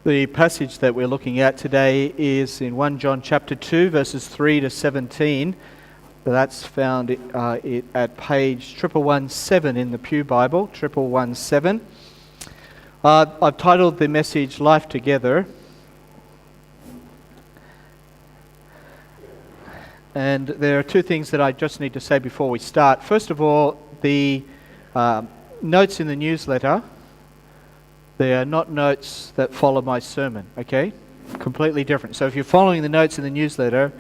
The passage that we're looking at today is in 1 John chapter 2, verses 3 to 17. That's found at page 1117 in the Pew Bible, 1117. I've titled the message, Life Together. And there are two things that I just need to say before we start. First of all, the notes in the newsletter, they are not notes that follow my sermon, okay? Completely different. So if you're following the notes in the newsletter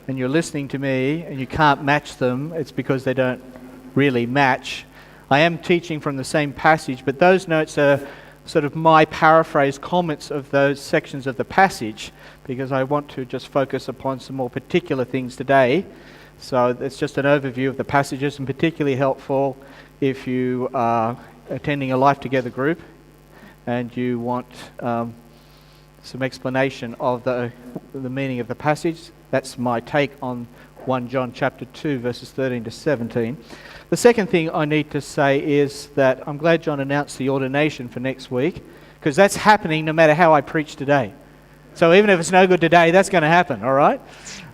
and you're listening to me and you can't match them, it's because they don't really match. I am teaching from the same passage, but those notes are sort of my paraphrase comments of those sections of the passage, because I want to just focus upon some more particular things today. So it's just an overview of the passages, and particularly helpful if you are attending a Life Together group and you want some explanation of the meaning of the passage. That's my take on 1 John chapter 2, verses 13 to 17. The second thing I need to say is that I'm glad John announced the ordination for next week, because that's happening no matter how I preach today. So even if it's no good today, that's going to happen, all right?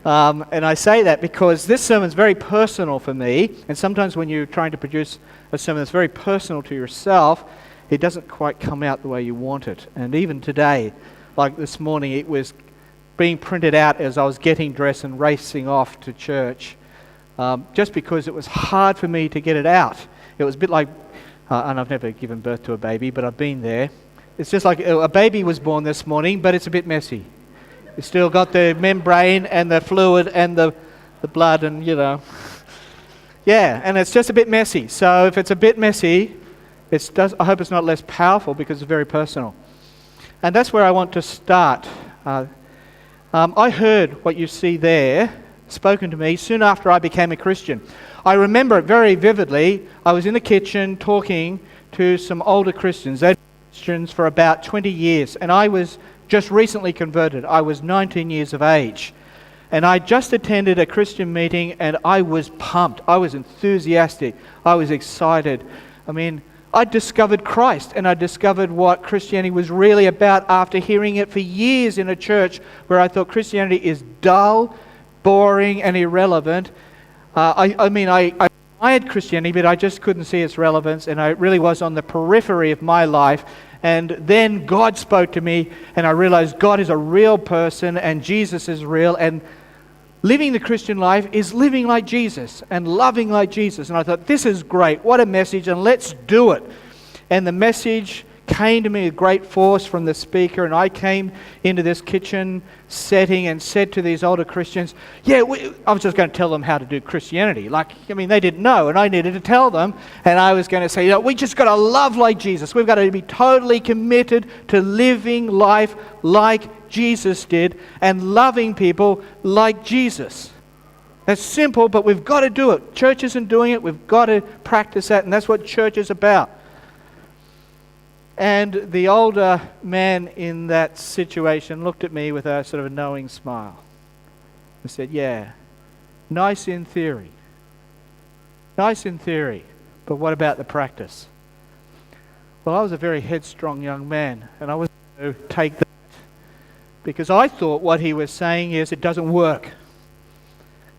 And I say that because this sermon's very personal for me, and sometimes when you're trying to produce a sermon that's very personal to yourself, it doesn't quite come out the way you want it. And even today, like this morning, it was being printed out as I was getting dressed and racing off to church, just because it was hard for me to get it out. It was a bit like, and I've never given birth to a baby, but I've been there. It's just like a baby was born this morning, but it's a bit messy. It's still got the membrane and the fluid and the blood and, yeah, and it's just a bit messy. So if it's a bit messy, I hope it's not less powerful, because it's very personal. And that's where I want to start. I heard what you see there spoken to me soon after I became a Christian. I remember it very vividly. I was in the kitchen talking to some older Christians. They'd been Christians for about 20 years, and I was just recently converted. I was 19 years of age. And I just attended a Christian meeting, and I was pumped. I was enthusiastic. I was excited. I discovered Christ, and I discovered what Christianity was really about after hearing it for years in a church where I thought Christianity is dull, boring, and irrelevant. I admired Christianity, but I just couldn't see its relevance, and I really was on the periphery of my life. And then God spoke to me, and I realized God is a real person, and Jesus is real, and living the Christian life is living like Jesus and loving like Jesus. And I thought, this is great. What a message, and let's do it. And the message came to me with great force from the speaker, and I came into this kitchen setting and said to these older Christians, I was just going to tell them how to do Christianity. They didn't know, and I needed to tell them. And I was going to say, we just got to love like Jesus. We've got to be totally committed to living life like Jesus did and loving people like Jesus. That's simple, but we've got to do it. Church isn't doing it. We've got to practice that, and that's what church is about. And the older man in that situation looked at me with a sort of a knowing smile and said, nice in theory. Nice in theory, but what about the practice? Well, I was a very headstrong young man, and I was going to take that, because I thought what he was saying is it doesn't work.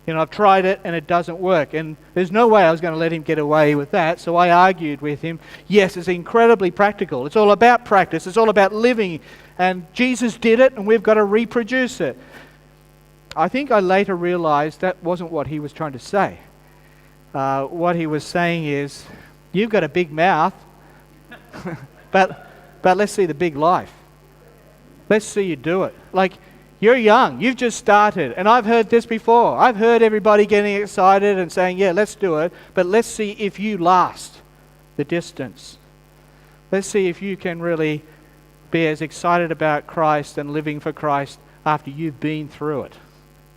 I've tried it and it doesn't work. And there's no way I was going to let him get away with that. So I argued with him. Yes, it's incredibly practical. It's all about practice. It's all about living. And Jesus did it, and we've got to reproduce it. I think I later realized that wasn't what he was trying to say. What he was saying is, you've got a big mouth, but let's see the big life. Let's see you do it. You're young. You've just started. And I've heard this before. I've heard everybody getting excited and saying, let's do it. But let's see if you last the distance. Let's see if you can really be as excited about Christ and living for Christ after you've been through it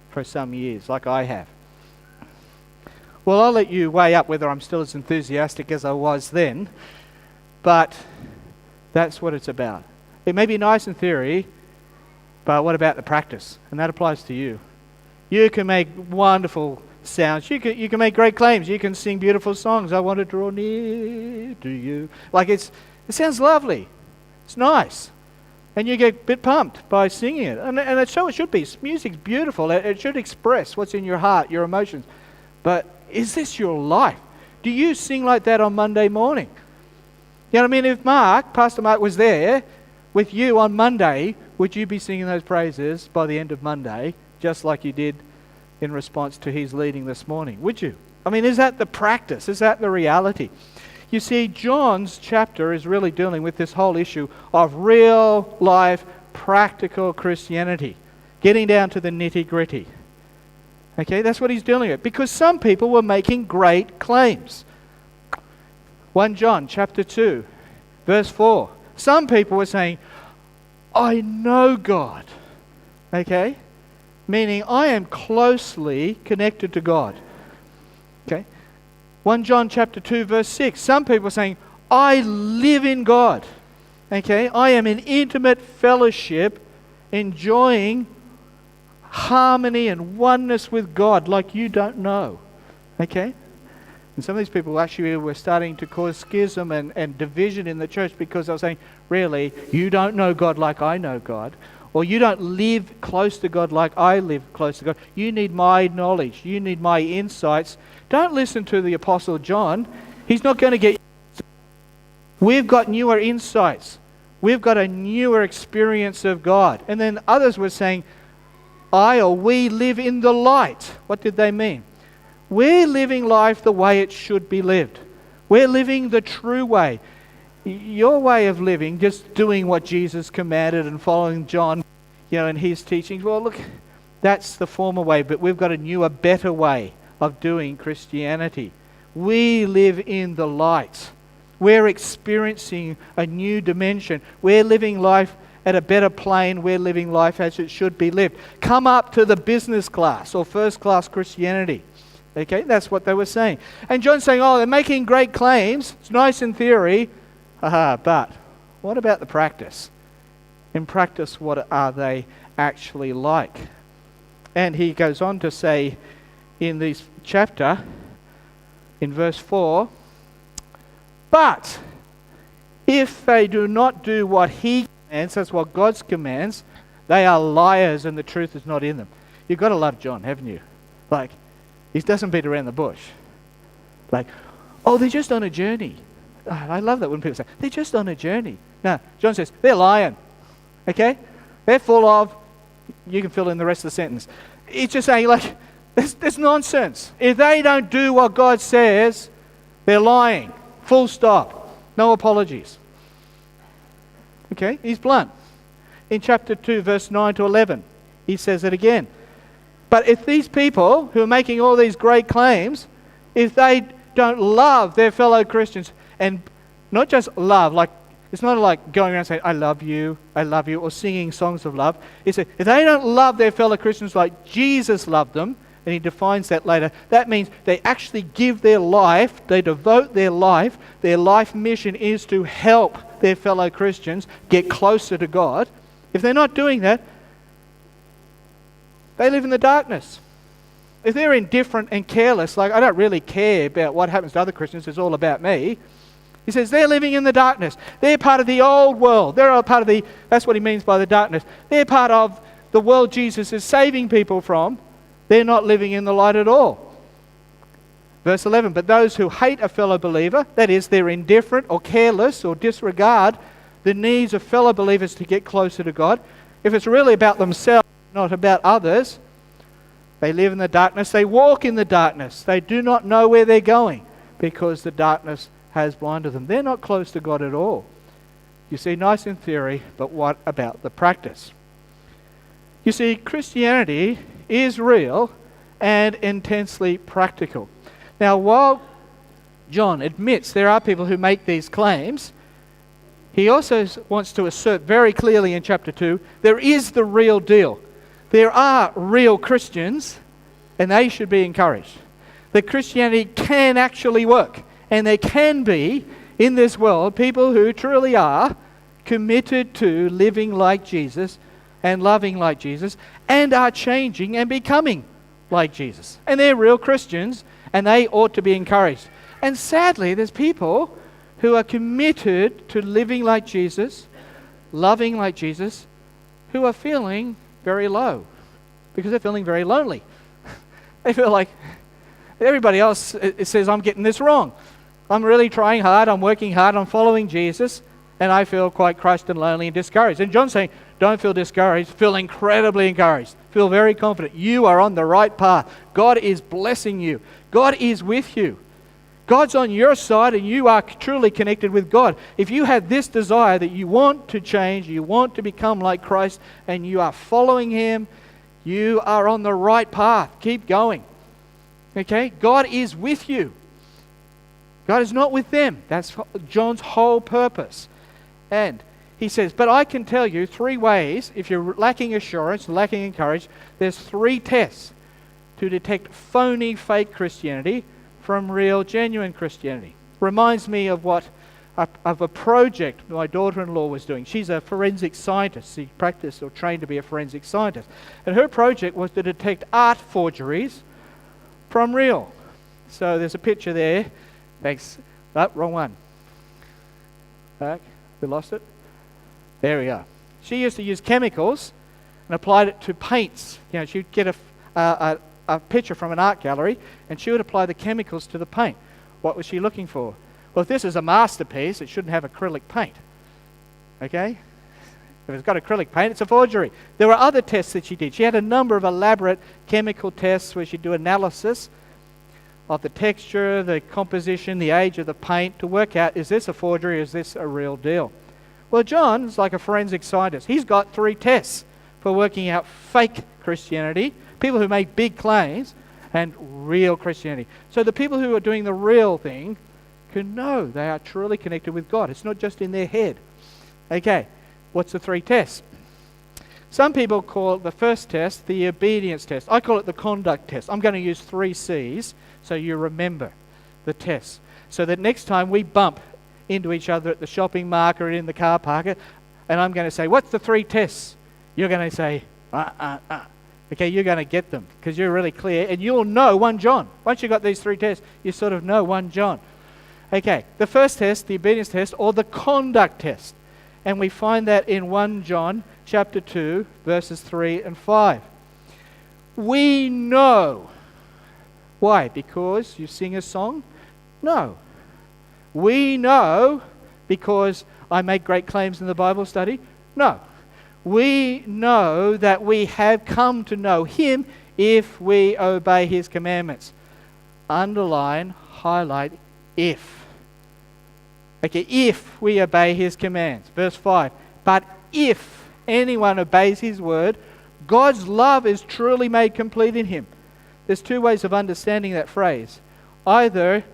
for some years, like I have. Well, I'll let you weigh up whether I'm still as enthusiastic as I was then. But that's what it's about. It may be nice in theory, but what about the practice? And that applies to you. You can make wonderful sounds. You can make great claims. You can sing beautiful songs. I want to draw near to you. It sounds lovely. It's nice. And you get a bit pumped by singing it. And that's so it should be. Music's beautiful. It should express what's in your heart, your emotions. But is this your life? Do you sing like that on Monday morning? You know what I mean? If Pastor Mark was there with you on Monday, would you be singing those praises by the end of Monday, just like you did in response to his leading this morning? Would you? I mean, is that the practice? Is that the reality? You see, John's chapter is really dealing with this whole issue of real life, practical Christianity, getting down to the nitty-gritty. Okay, that's what he's dealing with. Because some people were making great claims. 1 John chapter 2, verse 4. Some people were saying, I know God. Okay? Meaning, I am closely connected to God. Okay? 1 John chapter 2, verse 6. Some people are saying, I live in God. Okay? I am in intimate fellowship, enjoying harmony and oneness with God like you don't know. Okay? And some of these people actually were starting to cause schism and division in the church because they were saying, really, you don't know God like I know God. Or you don't live close to God like I live close to God. You need my knowledge. You need my insights. Don't listen to the Apostle John. He's not going to get you. We've got newer insights. We've got a newer experience of God. And then others were saying, we live in the light. What did they mean? We're living life the way it should be lived. We're living the true way. Your way of living, just doing what Jesus commanded and following John, and his teachings, well, look, that's the former way, but we've got a newer, better way of doing Christianity. We live in the light. We're experiencing a new dimension. We're living life at a better plane. We're living life as it should be lived. Come up to the business class or first class Christianity. Okay, that's what they were saying. And John's saying, they're making great claims. It's nice in theory. But what about the practice? In practice, what are they actually like? And he goes on to say in this chapter, in verse 4, but if they do not do what he commands, that's what God commands, they are liars and the truth is not in them. You've got to love John, haven't you? Like, he doesn't beat around the bush. Like, they're just on a journey. I love that when people say, they're just on a journey. No, John says, they're lying. Okay? They're full of, you can fill in the rest of the sentence. It's just saying, like, there's nonsense. If they don't do what God says, they're lying. Full stop. No apologies. Okay? He's blunt. In chapter 2, verse 9 to 11, he says it again. But if these people who are making all these great claims, if they don't love their fellow Christians, and not just love, like it's not like going around saying, I love you, or singing songs of love. It's if they don't love their fellow Christians like Jesus loved them, and he defines that later, that means they actually give their life, they devote their life mission is to help their fellow Christians get closer to God. If they're not doing that, they live in the darkness. If they're indifferent and careless, like I don't really care about what happens to other Christians, it's all about me. He says they're living in the darkness. They're part of the old world. They're a part of that's what he means by the darkness. They're part of the world Jesus is saving people from. They're not living in the light at all. Verse 11, but those who hate a fellow believer, that is, they're indifferent or careless or disregard the needs of fellow believers to get closer to God. If it's really about themselves, not about others, they live in the darkness. They walk in the darkness. They do not know where they're going because the darkness has blinded them. They're not close to God at all. You see, nice in theory, but what about the practice? You see, Christianity is real and intensely practical. Now, while John admits there are people who make these claims, he also wants to assert very clearly in chapter 2, there is the real deal. There are real Christians, and they should be encouraged. That Christianity can actually work, and there can be, in this world, people who truly are committed to living like Jesus and loving like Jesus, and are changing and becoming like Jesus. And they're real Christians, and they ought to be encouraged. And sadly, there's people who are committed to living like Jesus, loving like Jesus, who are feeling very low because they're feeling very lonely. They feel like everybody else it says, I'm getting this wrong. I'm really trying hard, I'm working hard, I'm following Jesus, and I feel quite crushed and lonely and discouraged. And John's saying, don't feel discouraged, feel incredibly encouraged. Feel very confident. You are on the right path. God is blessing you. God is with you. God's on your side and you are truly connected with God. If you have this desire that you want to change, you want to become like Christ, and you are following Him, you are on the right path. Keep going. Okay? God is with you. God is not with them. That's John's whole purpose. And he says, but I can tell you 3 ways, if you're lacking assurance, lacking courage, there's 3 tests to detect phony, fake Christianity from real, genuine Christianity. Reminds me of a project my daughter-in-law was doing. She's a forensic scientist. She practiced or trained to be a forensic scientist. And her project was to detect art forgeries from real. So there's a picture there. Thanks. Oh, wrong one. Back. We lost it. There we go. She used to use chemicals and applied it to paints. You know, she'd get a picture from an art gallery and she would apply the chemicals to the paint. What was she looking for? Well, if this is a masterpiece, it shouldn't have acrylic paint. Okay? If it's got acrylic paint, it's a forgery. There were other tests that she did. She had a number of elaborate chemical tests where she'd do analysis of the texture, the composition, the age of the paint to work out, is this a forgery, is this a real deal? Well, John's like a forensic scientist. He's got 3 tests for working out fake Christianity, people who make big claims, and real Christianity. So the people who are doing the real thing can know they are truly connected with God. It's not just in their head. Okay, what's the 3 tests? Some people call the first test the obedience test. I call it the conduct test. I'm going to use 3 C's so you remember the tests. So that next time we bump into each other at the shopping mart or in the car park, and I'm going to say, what's the 3 tests? You're going to say, Okay, you're going to get them because you're really clear and you'll know 1 John. Once you've got these 3 tests, you sort of know 1 John. Okay, the first test, the obedience test, or the conduct test. And we find that in 1 John chapter 2, verses 3 and 5. We know. Why? Because you sing a song? No. We know because I make great claims in the Bible study? No. We know that we have come to know Him if we obey His commandments. Underline, highlight, if. Okay, if we obey His commands. Verse 5. But if anyone obeys His word, God's love is truly made complete in him. There's 2 ways of understanding that phrase. Either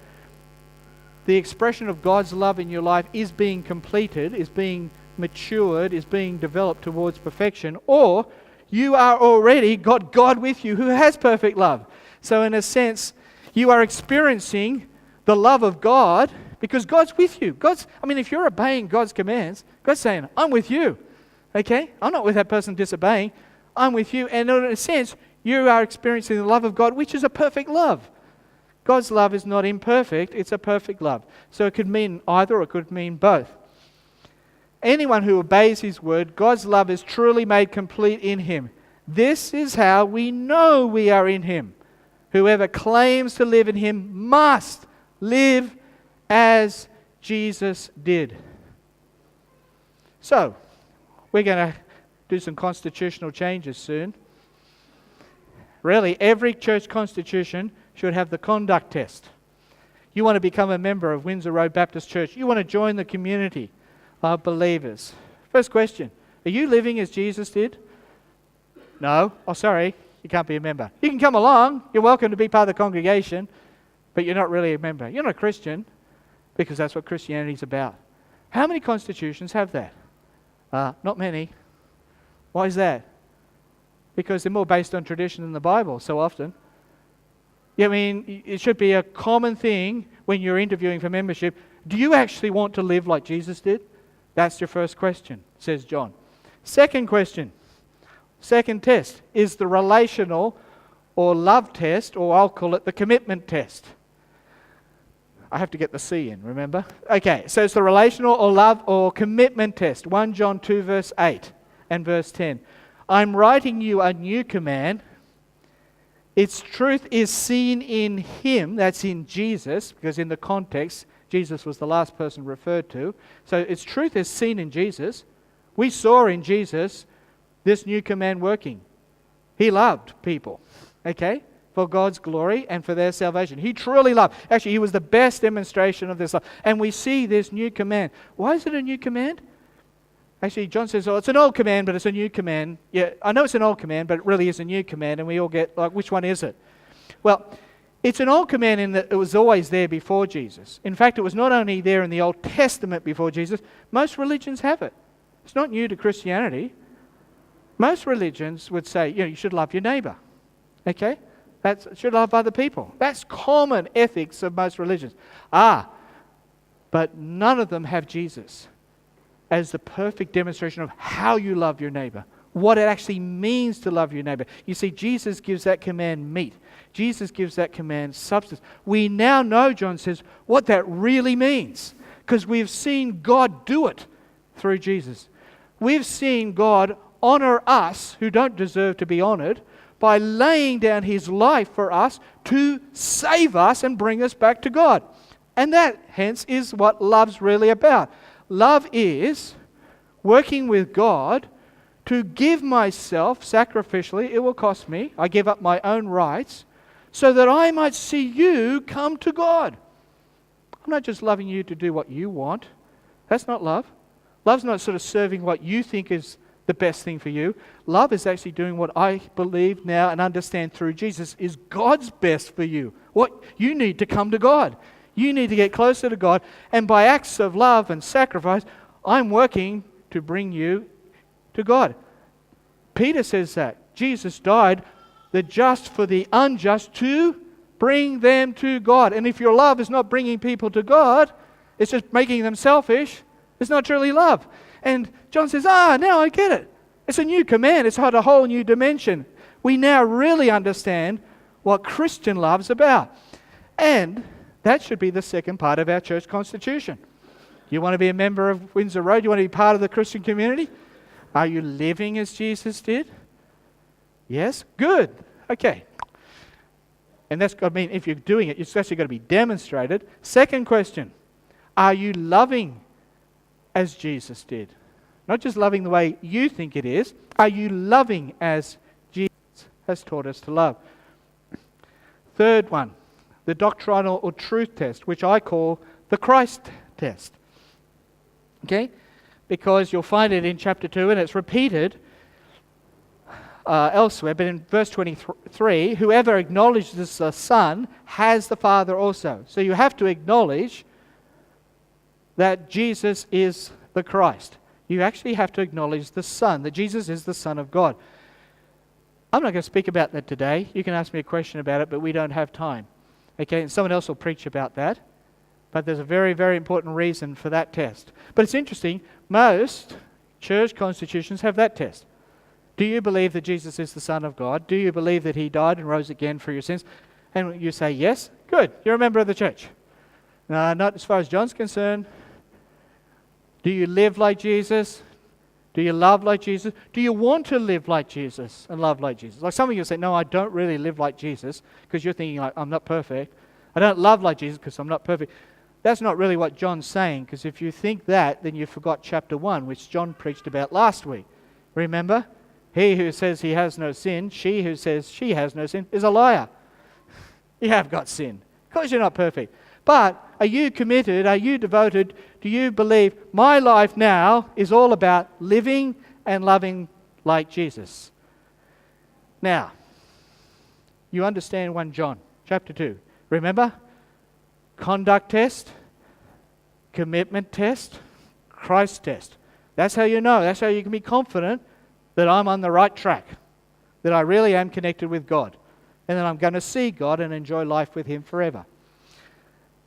the expression of God's love in your life is being completed, is being matured, is being developed towards perfection, or you are already got God with you who has perfect love. So in a sense, you are experiencing the love of God because God's with you. If you're obeying God's commands, God's saying, I'm with you. Okay? I'm not with that person disobeying. I'm with you. And in a sense, you are experiencing the love of God, which is a perfect love. God's love is not imperfect, it's a perfect love. So it could mean either or it could mean both. Anyone who obeys His word, God's love is truly made complete in him. This is how we know we are in Him. Whoever claims to live in Him must live as Jesus did. So, we're going to do some constitutional changes soon. Really, every church constitution should have the conduct test. You want to become a member of Windsor Road Baptist Church. You want to join the community of believers. First question, are you living as Jesus did? No. Oh, sorry, you can't be a member. You can come along. You're welcome to be part of the congregation, but you're not really a member. You're not a Christian because that's what Christianity is about. How many constitutions have that? Not many. Why is that? Because they're more based on tradition than the Bible so often. It should be a common thing when you're interviewing for membership. Do you actually want to live like Jesus did? That's your first question, says John. Second question, second test, is the relational or love test, or I'll call it the commitment test. I have to get the C in, remember? Okay, so it's the relational or love or commitment test. 1 John 2 verse 8 and verse 10. I'm writing you a new command. Its truth is seen in him, that's in Jesus, because in the context, Jesus was the last person referred to. So its truth is seen in Jesus. We saw in Jesus this new command working. He loved people, okay, for God's glory and for their salvation. He truly loved. Actually, he was the best demonstration of this love. And we see this new command. Why is it a new command? Actually, John says, oh, it's an old command, but it's a new command. Yeah, I know it's an old command, but it really is a new command, and we all get, like, which one is it? Well, it's an old command in that it was always there before Jesus. In fact, it was not only there in the Old Testament before Jesus, most religions have it. It's not new to Christianity. Most religions would say, you should love your neighbor. Okay? Should love other people. That's common ethics of most religions. But none of them have Jesus as the perfect demonstration of how you love your neighbor, what it actually means to love your neighbor. You see, Jesus gives that command meat. Jesus gives that command substance. We now know, John says, what that really means, because we've seen God do it through Jesus. We've seen God honor us who don't deserve to be honored by laying down his life for us to save us and bring us back to God. And that, hence, is what love's really about. Love is working with God to give myself sacrificially. It will cost me. I give up my own rights so that I might see you come to God. I'm not just loving you to do what you want. That's not love. Love's not sort of serving what you think is the best thing for you. Love is actually doing what I believe now and understand through Jesus is God's best for you. What you need to come to God. You need to get closer to God. And by acts of love and sacrifice, I'm working to bring you to God. Peter says that. Jesus died, the just for the unjust, to bring them to God. And if your love is not bringing people to God, it's just making them selfish, it's not truly love. And John says, now I get it. It's a new command. It's had a whole new dimension. We now really understand what Christian love's about. And that should be the second part of our church constitution. You want to be a member of Windsor Road? You want to be part of the Christian community? Are you living as Jesus did? Yes? Good. Okay. And that's got to mean if you're doing it, it's actually got to be demonstrated. Second question. Are you loving as Jesus did? Not just loving the way you think it is. Are you loving as Jesus has taught us to love? Third one. The doctrinal or truth test, which I call the Christ test. Okay? Because you'll find it in chapter 2, and it's repeated elsewhere, but in verse 23, whoever acknowledges the Son has the Father also. So you have to acknowledge that Jesus is the Christ. You actually have to acknowledge the Son, that Jesus is the Son of God. I'm not going to speak about that today. You can ask me a question about it, but we don't have time. Okay, and someone else will preach about that. But there's a very, very important reason for that test. But it's interesting, most church constitutions have that test. Do you believe that Jesus is the Son of God? Do you believe that he died and rose again for your sins? And you say yes, good, you're a member of the church. No, not as far as John's concerned. Do you live like Jesus? Do you love like Jesus? Do you want to live like Jesus and love like Jesus? Like some of you say, no, I don't really live like Jesus, because you're thinking like, I'm not perfect. I don't love like Jesus because I'm not perfect. That's not really what John's saying, because if you think that, then you forgot chapter 1, which John preached about last week. Remember? He who says he has no sin, she who says she has no sin, is a liar. You have got sin, because you're not perfect. But are you committed? Are you devoted? Do you believe my life now is all about living and loving like Jesus? Now, you understand 1 John chapter 2. Remember? Conduct test, commitment test, Christ test. That's how you know. That's how you can be confident that I'm on the right track, that I really am connected with God, and that I'm going to see God and enjoy life with him forever.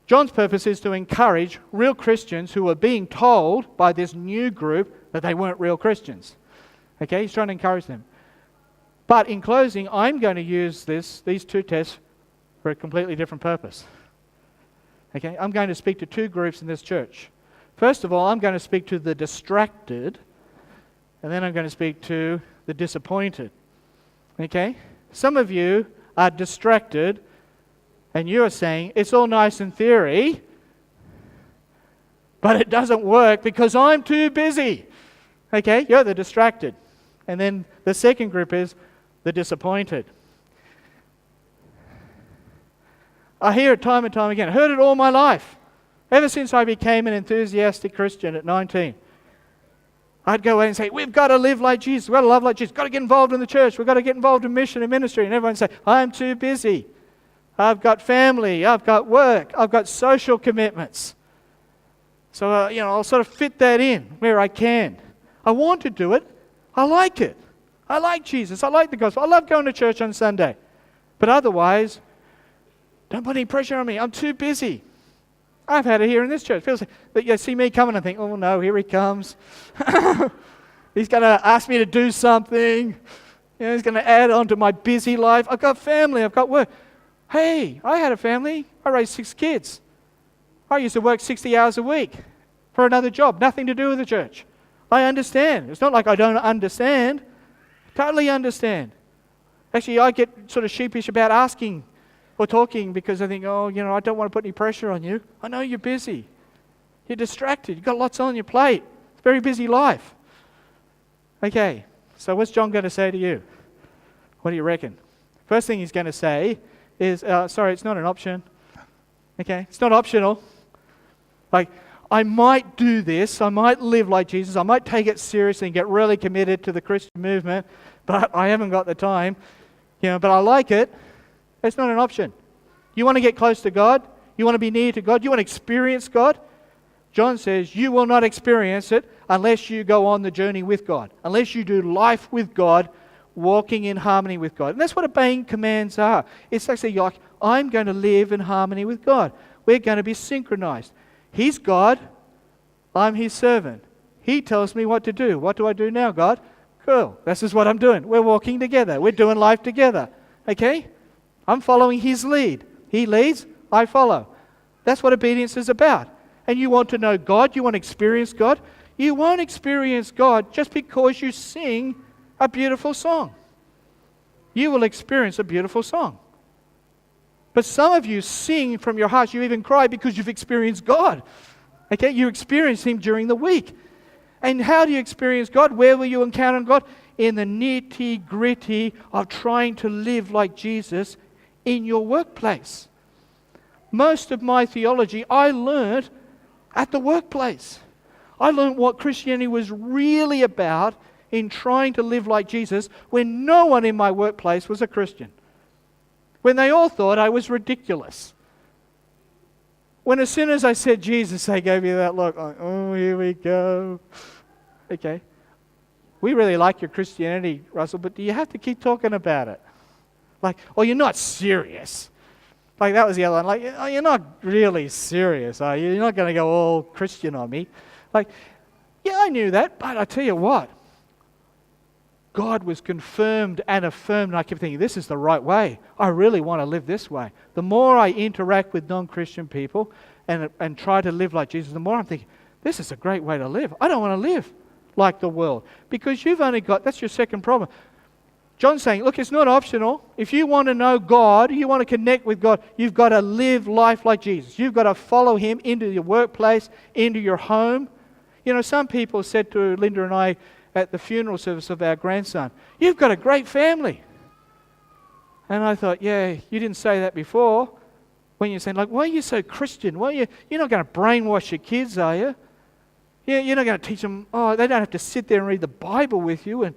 John's purpose is to encourage real Christians who are being told by this new group that they weren't real Christians. Okay, he's trying to encourage them. But in closing, I'm going to use these two tests for a completely different purpose. Okay, I'm going to speak to two groups in this church. First of all, I'm going to speak to the distracted, and then I'm going to speak to the disappointed. Okay? Some of you are distracted, and you're saying, it's all nice in theory, but it doesn't work because I'm too busy. Okay? You're the distracted. And then the second group is the disappointed. I hear it time and time again. I heard it all my life. Ever since I became an enthusiastic Christian at 19. I'd go away and say, we've got to live like Jesus. We've got to love like Jesus. We've got to get involved in the church. We've got to get involved in mission and ministry. And everyone would say, I'm too busy. I've got family. I've got work. I've got social commitments. So, I'll sort of fit that in where I can. I want to do it. I like it. I like Jesus. I like the gospel. I love going to church on Sunday. But otherwise, don't put any pressure on me. I'm too busy. I've had it here in this church. Feels like that you see me coming and think, oh no, here he comes. He's going to ask me to do something. He's going to add on to my busy life. I've got family. I've got work. Hey, I had a family. I raised 6 kids. I used to work 60 hours a week for another job. Nothing to do with the church. I understand. It's not like I don't understand. Totally understand. Actually, I get sort of sheepish about asking or talking because I think, I don't want to put any pressure on you. I know you're busy. You're distracted. You've got lots on your plate. It's a very busy life. Okay, so what's John going to say to you? What do you reckon? First thing he's going to say is, it's not an option. Okay, it's not optional. Like, I might do this. I might live like Jesus. I might take it seriously and get really committed to the Christian movement, but I haven't got the time. But I like it. It's not an option. You want to get close to God? You want to be near to God? You want to experience God? John says you will not experience it unless you go on the journey with God, unless you do life with God, walking in harmony with God. And that's what obeying commands are. It's actually like, I'm going to live in harmony with God. We're going to be synchronized. He's God. I'm His servant. He tells me what to do. What do I do now, God? Cool. This is what I'm doing. We're walking together. We're doing life together. Okay? I'm following His lead. He leads, I follow. That's what obedience is about. And you want to know God, you want to experience God. You won't experience God just because you sing a beautiful song. You will experience a beautiful song. But some of you sing from your hearts, you even cry because you've experienced God. Okay, you experience Him during the week. And how do you experience God? Where will you encounter God? In the nitty-gritty of trying to live like Jesus in your workplace. Most of my theology I learned at the workplace. I learned what Christianity was really about in trying to live like Jesus when no one in my workplace was a Christian. When they all thought I was ridiculous. When as soon as I said Jesus, they gave me that look, like, oh, here we go. Okay. We really like your Christianity, Russell, but do you have to keep talking about it? Like, oh, you're not serious. Like, that was the other one. Like, oh, you're not really serious, are you? You're not going to go all Christian on me. Like, yeah, I knew that, but I tell you what. God was confirmed and affirmed, and I kept thinking, this is the right way. I really want to live this way. The more I interact with non-Christian people and try to live like Jesus, the more I'm thinking, this is a great way to live. I don't want to live like the world. Because you've only got, that's your second problem. John's saying, look, it's not optional. If you want to know God, you want to connect with God, you've got to live life like Jesus. You've got to follow Him into your workplace, into your home. Some people said to Linda and I at the funeral service of our grandson, you've got a great family. And I thought, yeah, you didn't say that before. When you're saying, like, why are you so Christian? You're not going to brainwash your kids, are you? You're not going to teach them, they don't have to sit there and read the Bible with you, and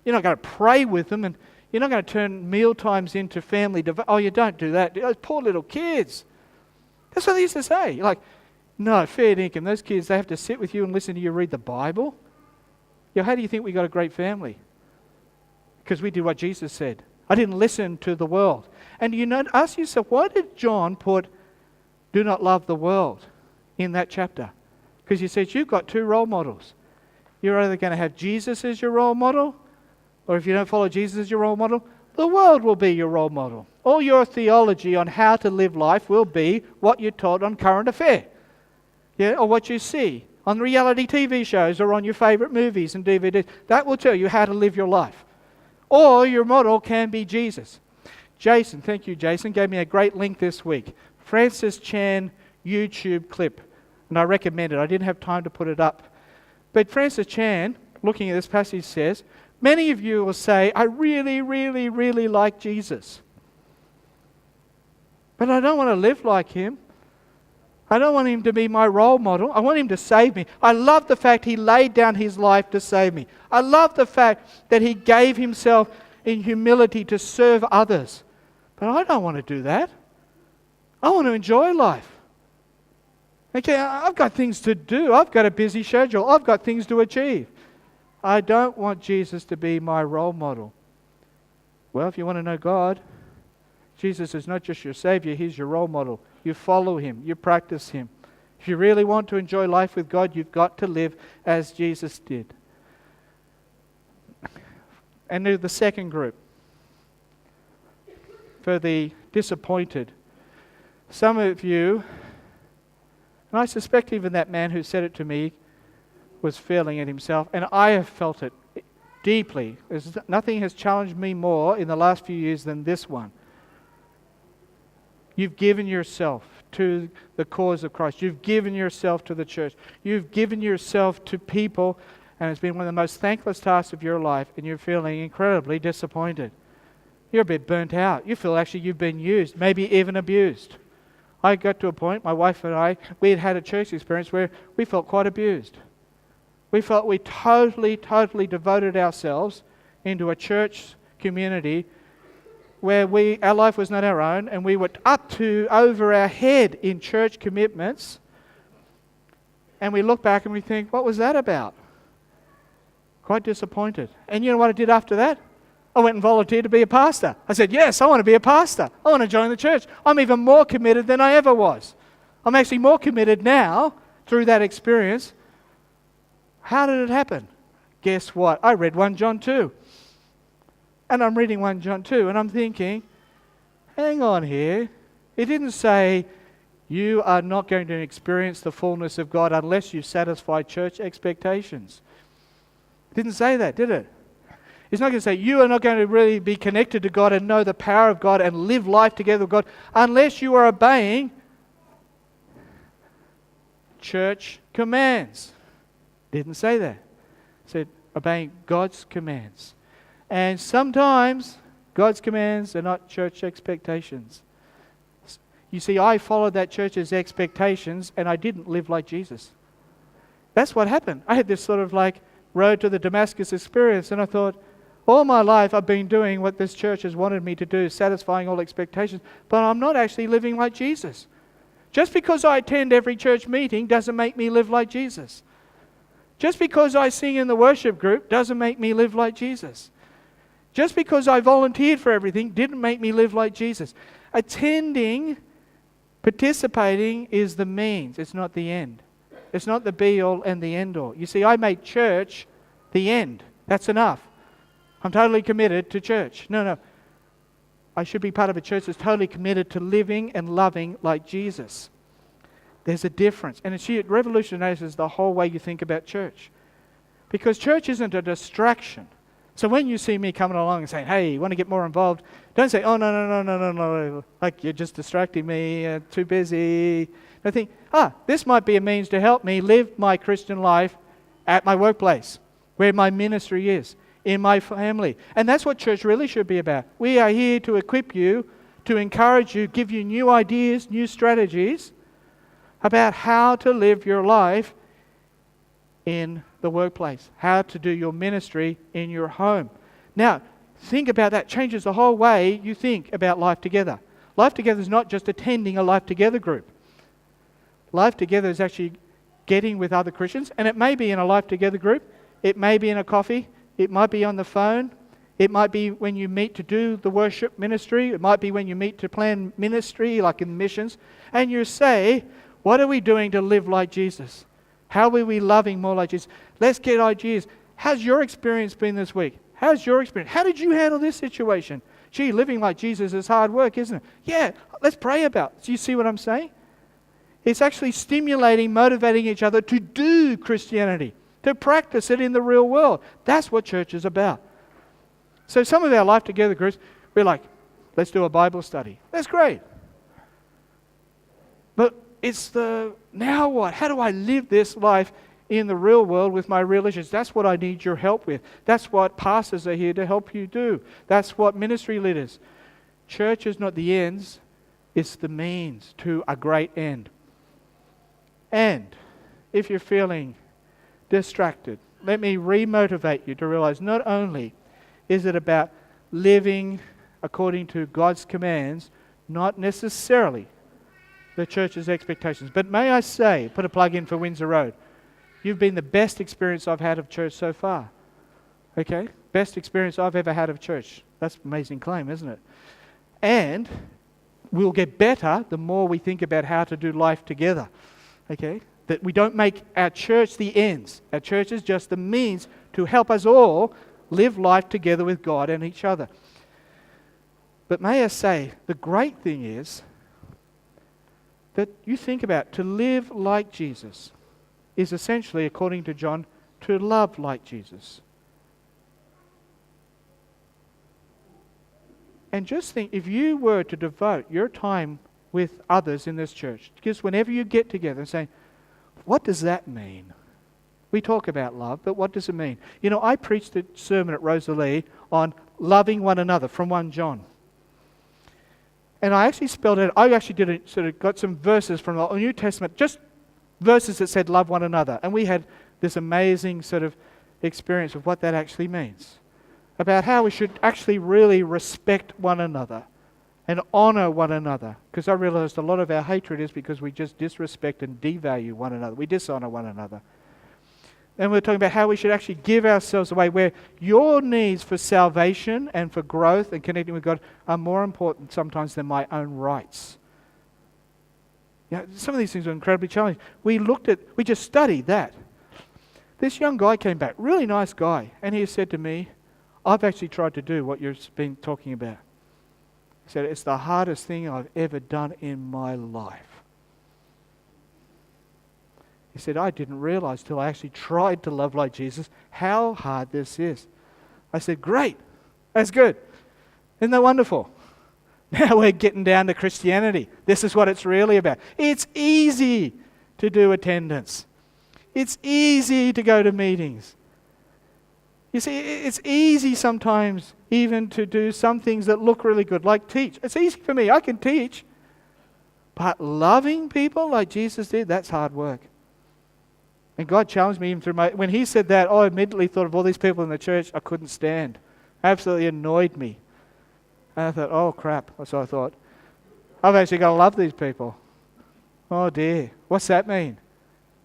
you're not going to pray with them, and you're not going to turn meal times into family you don't do that. Those poor little kids. That's what they used to say. You're like, no, fair dinkum. Those kids, they have to sit with you and listen to you read the Bible. How do you think we got a great family? Because we did what Jesus said. I didn't listen to the world. And ask yourself, why did John put do not love the world in that chapter? Because he says you've got two role models. You're either going to have Jesus as your role model, or if you don't follow Jesus as your role model, the world will be your role model. All your theology on how to live life will be what you're taught on current affair. Yeah, or what you see on reality TV shows or on your favourite movies and DVDs. That will tell you how to live your life. Or your model can be Jesus. Jason, thank you, Jason, gave me a great link this week. Francis Chan YouTube clip. And I recommend it. I didn't have time to put it up. But Francis Chan, looking at this passage, says, many of you will say, I really, really, really like Jesus. But I don't want to live like him. I don't want him to be my role model. I want him to save me. I love the fact he laid down his life to save me. I love the fact that he gave himself in humility to serve others. But I don't want to do that. I want to enjoy life. Okay, I've got things to do. I've got a busy schedule. I've got things to achieve. I don't want Jesus to be my role model. Well, if you want to know God, Jesus is not just your Savior, He's your role model. You follow Him. You practice Him. If you really want to enjoy life with God, you've got to live as Jesus did. And the second group, for the disappointed. Some of you, and I suspect even that man who said it to me was feeling it himself, and I have felt it deeply. Nothing has challenged me more in the last few years than this one. You've given yourself to the cause of Christ. You've given yourself to the church. You've given yourself to people, and it's been one of the most thankless tasks of your life, and you're feeling incredibly disappointed. You're a bit burnt out. You feel actually you've been used, maybe even abused. I got to a point, my wife and I, we had a church experience where we felt quite abused. We felt we totally devoted ourselves into a church community where our life was not our own, and we were up to over our head in church commitments, and we look back and we think, what was that about? Quite disappointed. And you know what I did after that? I went and volunteered to be a pastor. I said, yes, I want to be a pastor. I want to join the church. I'm even more committed than I ever was. I'm actually more committed now through that experience. How did it happen? Guess what? I read 1 John 2. And I'm reading 1 John 2, and I'm thinking, hang on here. It didn't say you are not going to experience the fullness of God unless you satisfy church expectations. It didn't say that, did it? It's not going to say you are not going to really be connected to God and know the power of God and live life together with God unless you are obeying church commands. Didn't say that. It said obeying God's commands. And sometimes God's commands are not church expectations. You see, I followed that church's expectations and I didn't live like Jesus. That's what happened. I had this sort of like road to the Damascus experience, and I thought, all my life I've been doing what this church has wanted me to do, satisfying all expectations, but I'm not actually living like Jesus. Just because I attend every church meeting doesn't make me live like Jesus. Just because I sing in the worship group doesn't make me live like Jesus. Just because I volunteered for everything didn't make me live like Jesus. Attending, participating is the means. It's not the end. It's not the be-all and the end-all. You see, I made church the end. That's enough. I'm totally committed to church. No. I should be part of a church that's totally committed to living and loving like Jesus. There's a difference. And it revolutionizes the whole way you think about church. Because church isn't a distraction. So when you see me coming along and saying, hey, you want to get more involved? Don't say, oh, no. Like you're just distracting me, too busy. I think, this might be a means to help me live my Christian life at my workplace, where my ministry is, in my family. And that's what church really should be about. We are here to equip you, to encourage you, give you new ideas, new strategies about how to live your life in the workplace, how to do your ministry in your home. Now, think about that. Changes the whole way you think about life together. Life together is not just attending a life together group. Life together is actually getting with other Christians, and it may be in a life together group, it may be in a coffee, it might be on the phone, it might be when you meet to do the worship ministry, it might be when you meet to plan ministry, like in missions, and you say, what are we doing to live like Jesus? How are we loving more like Jesus? Let's get ideas. How's your experience been this week? How's your experience? How did you handle this situation? Gee, living like Jesus is hard work, isn't it? Yeah, let's pray about it. Do you see what I'm saying? It's actually stimulating, motivating each other to do Christianity, to practice it in the real world. That's what church is about. So some of our Life Together groups, we're like, let's do a Bible study. That's great. But it's now what? How do I live this life in the real world with my real issues? That's what I need your help with. That's what pastors are here to help you do. That's what ministry leaders. Church is not the ends, it's the means to a great end. And if you're feeling distracted, let me re-motivate you to realize not only is it about living according to God's commands, not necessarily the church's expectations. But may I say, put a plug in for Windsor Road, you've been the best experience I've had of church so far. Okay? Best experience I've ever had of church. That's an amazing claim, isn't it? And we'll get better the more we think about how to do life together. Okay? That we don't make our church the ends. Our church is just the means to help us all live life together with God and each other. But may I say, the great thing is that you think about to live like Jesus is essentially, according to John, to love like Jesus. And just think, if you were to devote your time with others in this church, because whenever you get together and say, what does that mean? We talk about love, but what does it mean? You know, I preached a sermon at Rosalie on loving one another from 1 John. And I actually spelled it, I actually did it, sort of got some verses from the New Testament, just verses that said love one another. And we had this amazing sort of experience of what that actually means. About how we should actually really respect one another and honor one another. Because I realized a lot of our hatred is because we just disrespect and devalue one another. We dishonor one another. And we're talking about how we should actually give ourselves away, where your needs for salvation and for growth and connecting with God are more important sometimes than my own rights. You know, some of these things are incredibly challenging. We just studied that. This young guy came back, really nice guy, and he said to me, I've actually tried to do what you've been talking about. He said, it's the hardest thing I've ever done in my life. He said, I didn't realize till I actually tried to love like Jesus how hard this is. I said, great, that's good. Isn't that wonderful? Now we're getting down to Christianity. This is what it's really about. It's easy to do attendance. It's easy to go to meetings. You see, it's easy sometimes even to do some things that look really good, like teach. It's easy for me. I can teach. But loving people like Jesus did, that's hard work. And God challenged me even through when He said that, I immediately thought of all these people in the church I couldn't stand. Absolutely annoyed me. And I thought, oh crap. So I thought, I've actually got to love these people. Oh dear. What's that mean?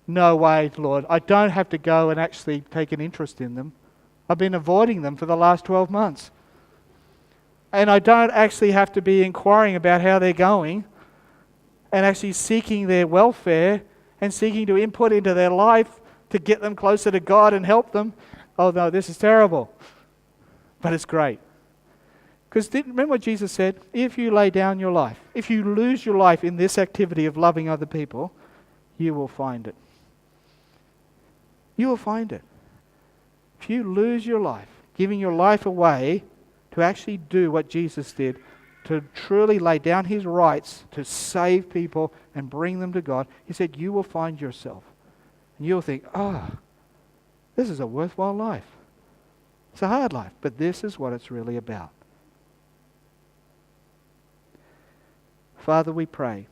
No way, Lord. I don't have to go and actually take an interest in them. I've been avoiding them for the last 12 months. And I don't actually have to be inquiring about how they're going and actually seeking their welfare and seeking to input into their life to get them closer to God and help them. Oh no, this is terrible. But it's great. Because remember what Jesus said? If you lay down your life, if you lose your life in this activity of loving other people, you will find it. You will find it. If you lose your life, giving your life away to actually do what Jesus did, to truly lay down His rights to save people and bring them to God, He said, you will find yourself. And you'll think, this is a worthwhile life. It's a hard life, but this is what it's really about. Father, we pray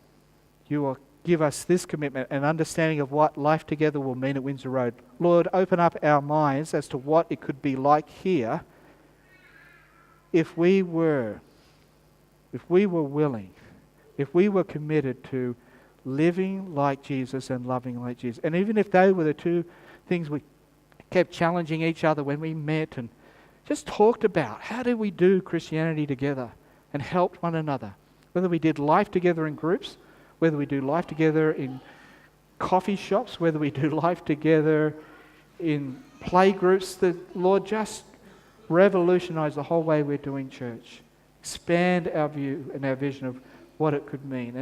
you will give us this commitment and understanding of what life together will mean at Windsor Road. Lord, open up our minds as to what it could be like here if we were willing, if we were committed to living like Jesus and loving like Jesus. And even if they were the two things we kept challenging each other when we met and just talked about, how do we do Christianity together and helped one another? Whether we did life together in groups, whether we do life together in coffee shops, whether we do life together in play groups, the Lord just revolutionize the whole way we're doing church, expand our view and our vision of what it could mean,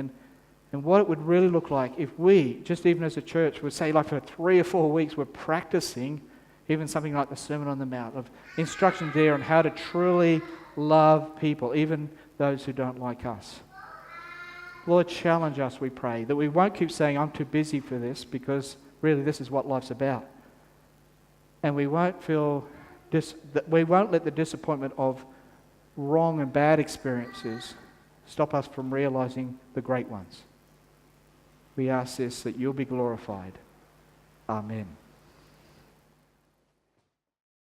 and what it would really look like if we, just even as a church, would say like for 3 or 4 weeks we're practicing even something like the Sermon on the Mount, of instruction there on how to truly love people, even those who don't like us. Lord, challenge us, we pray, that we won't keep saying, I'm too busy for this, because really this is what life's about. And we won't we won't let the disappointment of wrong and bad experiences stop us from realizing the great ones. We ask this, that you'll be glorified. Amen.